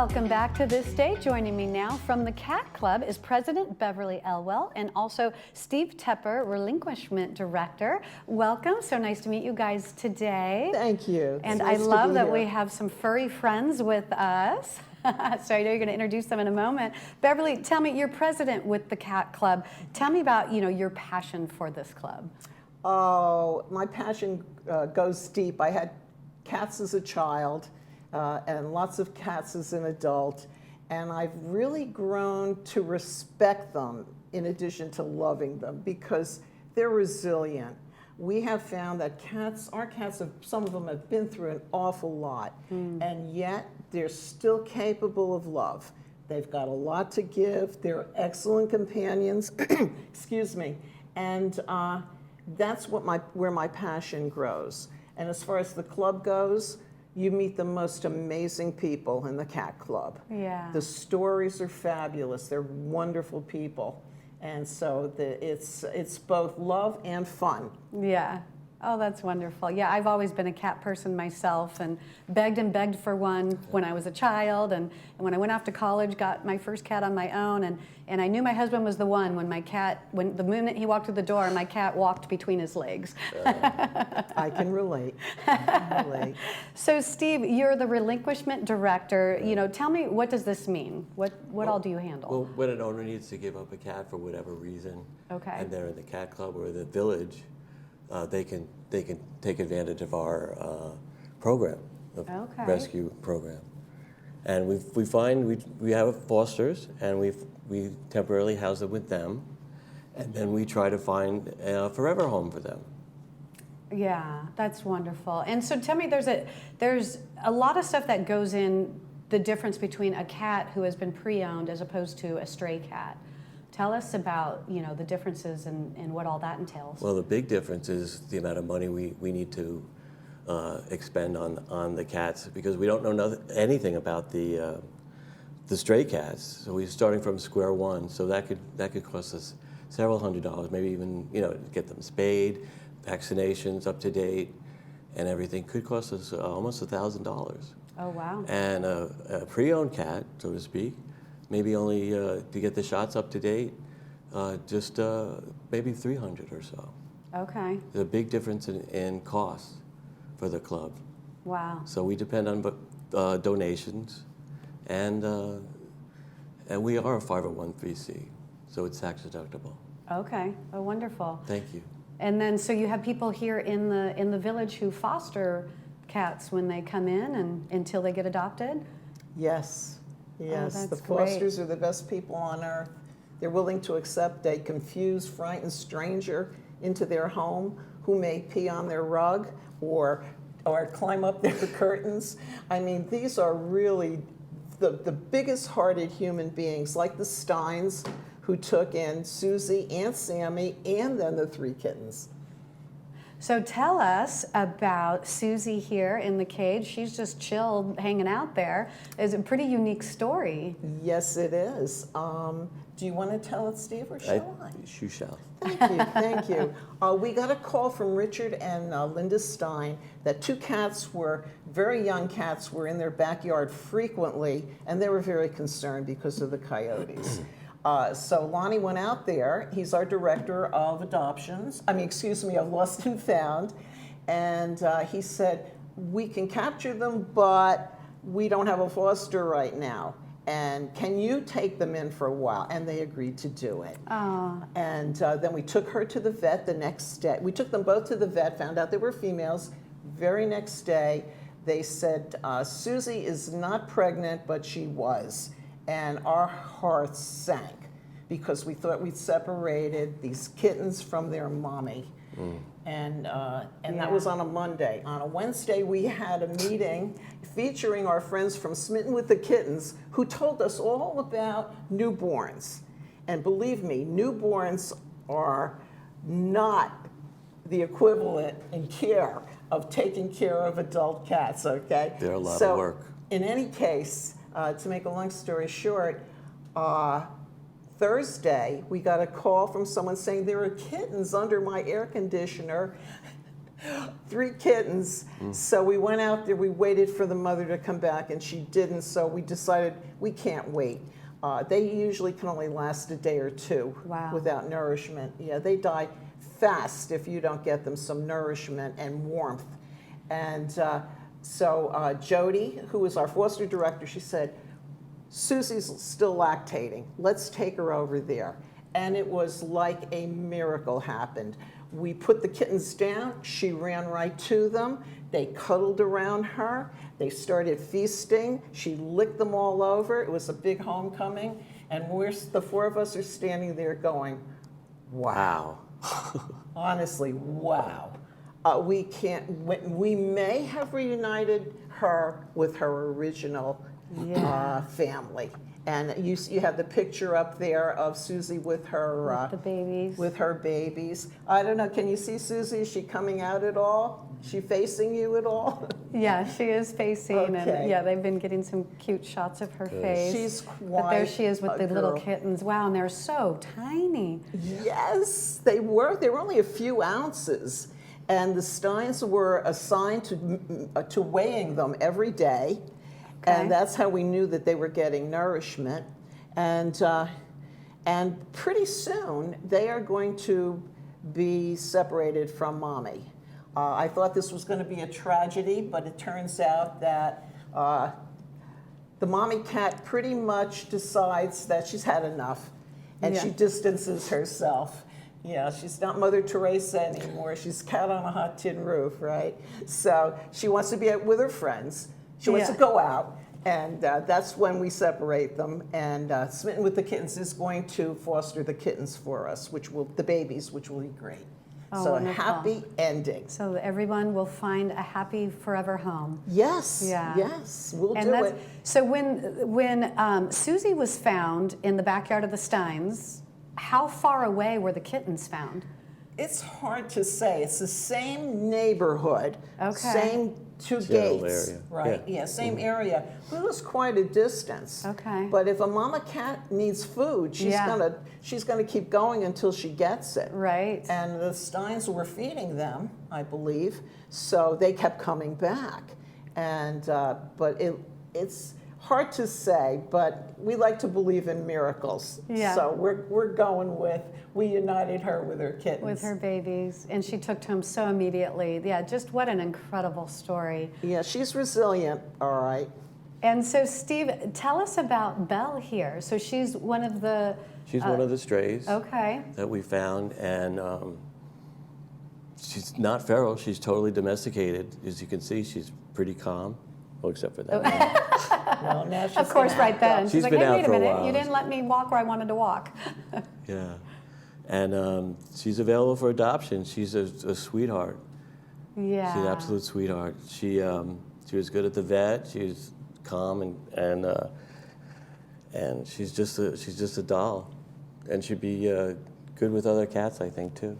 Welcome back to This Day. Joining me now from the Cat Club is President Beverly Elwell and also Steve Tepper, Relinquishment Director. Welcome. So nice to meet you guys today. Thank you. And I love that we have some furry friends with us. So I know you're going to introduce them in a moment. Beverly, tell me, you're president with the Cat Club. Tell me about, your passion for this club. Oh, my passion goes deep. I had cats as a child and lots of cats as an adult, and I've really grown to respect them in addition to loving them because they're resilient. We have found that our cats, some of them have been through an awful lot, and yet they're still capable of love. They've got a lot to give. They're excellent companions, excuse me, and that's where my passion grows. And as far as the club goes, you meet the most amazing people in the Cat Club. Yeah. The stories are fabulous. They're wonderful people. And so it's both love and fun. Yeah. Oh, that's wonderful. Yeah, I've always been a cat person myself and begged for one when I was a child. And when I went off to college, got my first cat on my own. And I knew my husband was the one when the minute he walked through the door, my cat walked between his legs. I can relate. So Steve, you're the Relinquishment Director. Tell me, what does this mean? What all do you handle? Well, when an owner needs to give up a cat for whatever reason, okay, and they're in the Cat Club or the village, they can take advantage of our program, the rescue program, and we have fosters, and we temporarily house them with them, and then we try to find a forever home for them. Yeah, that's wonderful. And so tell me, there's a lot of stuff that goes in the difference between a cat who has been pre-owned as opposed to a stray cat. Tell us about the differences and what all that entails. Well, the big difference is the amount of money we need to expend on the cats, because we don't know anything about the stray cats. So we're starting from square one. So that could cost us several $100s, maybe even get them spayed, vaccinations up to date, and everything could cost us almost $1,000. Oh wow! And a pre-owned cat, so to speak, maybe only to get the shots up to date, just maybe $300 or so. Okay. There's a big difference in cost for the club. Wow. So we depend on donations, and we are a 501(c), so it's tax deductible. Okay. Oh, wonderful. Thank you. And then, so you have people here in the village who foster cats when they come in and until they get adopted? Yes. Yes, oh, the fosters are the best people on earth. They're willing to accept a confused, frightened stranger into their home who may pee on their rug or climb up their curtains. I mean, these are really the biggest hearted human beings, like the Steins, who took in Susie and Sammy and then the 3 kittens. So tell us about Susie here in the cage. She's just chilled, hanging out there. It's a pretty unique story. Yes, it is. Do you want to tell it, Steve, or shall I? You shall. Thank you, thank you. We got a call from Richard and Linda Stein that 2 very young cats were in their backyard frequently, and they were very concerned because of the coyotes. So Lonnie went out there. He's our director of of Lost and Found. And he said, we can capture them, but we don't have a foster right now. And can you take them in for a while? And they agreed to do it. Oh. And then we took her to the vet the next day. We took them both to the vet, found out they were females. Very next day, they said, Susie is not pregnant, but she was. And our hearts sank because we thought we'd separated these kittens from their mommy. And that was on a Monday. On a Wednesday, we had a meeting featuring our friends from Smitten with the Kittens, who told us all about newborns. And believe me, newborns are not the equivalent in care of taking care of adult cats, okay? They're a lot of work. In any case, to make a long story short, Thursday, we got a call from someone saying there are kittens under my air conditioner 3 kittens. So we went out there, we waited for the mother to come back, and she didn't, so we decided we can't wait. They usually can only last a day or 2 Wow. without nourishment. Yeah, they die fast if you don't get them some nourishment and warmth. And so Jody, who was our foster director, she said, Susie's still lactating. Let's take her over there. And it was like a miracle happened. We put the kittens down. She ran right to them. They cuddled around her. They started feasting. She licked them all over. It was a big homecoming. And the 4 of us are standing there going, wow. Honestly, wow. We may have reunited her with her original family. And you have the picture up there of Susie with her the babies. With her babies. I don't know. Can you see Susie? Is she coming out at all? Is she facing you at all? Yeah, she is facing, Okay. and yeah, they've been getting some cute shots of her face. She's But there she is with quite the a little girl. kittens. Wow, and they're so tiny. Yes, they were. They were only a few ounces. And the Steins were assigned to weighing them every day. Okay. And that's how we knew that they were getting nourishment. And pretty soon, they are going to be separated from mommy. I thought this was going to be a tragedy, but it turns out that the mommy cat pretty much decides that she's had enough, and she distances herself. Yeah, she's not Mother Teresa anymore. She's cat on a hot tin roof, right? So she wants to be out with her friends. She wants to go out, and that's when we separate them. And Smitten with the Kittens is going to foster the kittens for us, the babies, which will be great. Oh, so wonderful. happy ending. So that everyone will find a happy forever home. Yes, Yeah. yes, we'll And do that's, it. so when Susie was found in the backyard of the Steins, how far away were the kittens found? It's hard to say. It's the same neighborhood, Okay. same 2 General gates, area. right? Yeah. Yeah, same area. But it was quite a distance. Okay. But if a mama cat needs food, she's gonna keep going until she gets it. Right. And the Steins were feeding them, I believe, so they kept coming back. And but it's hard to say, but we like to believe in miracles. Yeah. So we're going with, we united her with her kittens. With her babies, and she took to them so immediately. Yeah, just what an incredible story. Yeah, she's resilient, all right. And so, Steve, tell us about Belle here. So she's one of the... She's one of the strays Okay. that we found, and she's not feral. She's totally domesticated. As you can see, she's pretty calm. Well, except for that. Well, now she's Of course, gonna right act up. then. She's She's like, been hey, out wait a for a minute. while. You didn't let me walk where I wanted to walk. Yeah. And she's available for adoption. She's a sweetheart. Yeah. She's an absolute sweetheart. She was good at the vet. She's calm and she's just a doll, and she'd be good with other cats, I think, too.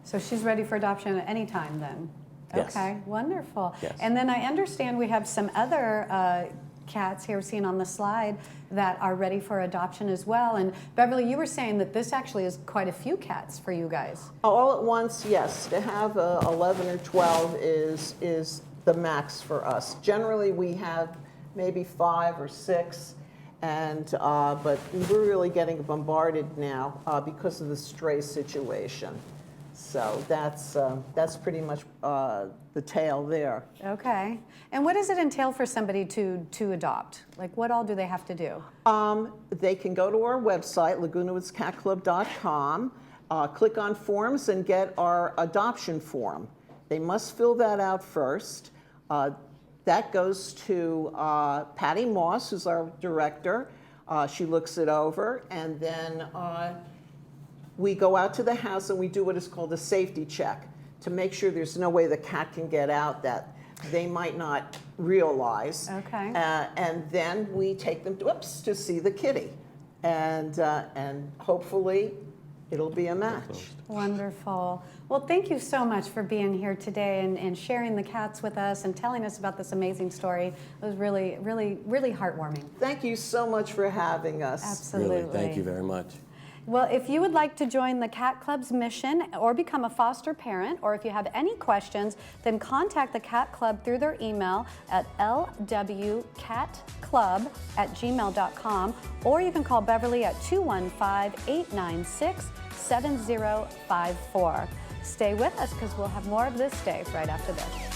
So she's ready for adoption at any time then? Yes. Okay, wonderful. Yes. And then I understand we have some other cats here seen on the slide that are ready for adoption as well. And Beverly, you were saying that this actually is quite a few cats for you guys. All at once, yes. To have 11 or 12 is the max for us. Generally, we have maybe 5 or 6, and but we're really getting bombarded now because of the stray situation. So that's pretty much the tale there. Okay. And what does it entail for somebody to adopt? Like, what all do they have to do? They can go to our website, lagunawoodscatclub.com, click on forms and get our adoption form. They must fill that out first. That goes to Patty Moss, who's our director. She looks it over, and then we go out to the house and we do what is called a safety check to make sure there's no way the cat can get out that they might not realize. Okay. And then we take them to see the kitty, and hopefully it'll be a match. Wonderful. Well, thank you so much for being here today and sharing the cats with us and telling us about this amazing story. It was really, really, really heartwarming. Thank you so much for having us. Absolutely. Really, thank you very much. Well, if you would like to join the Cat Club's mission or become a foster parent, or if you have any questions, then contact the Cat Club through their email at lwcatclub@gmail.com, or you can call Beverly at 215-896-7054. Stay with us because we'll have more of this day right after this.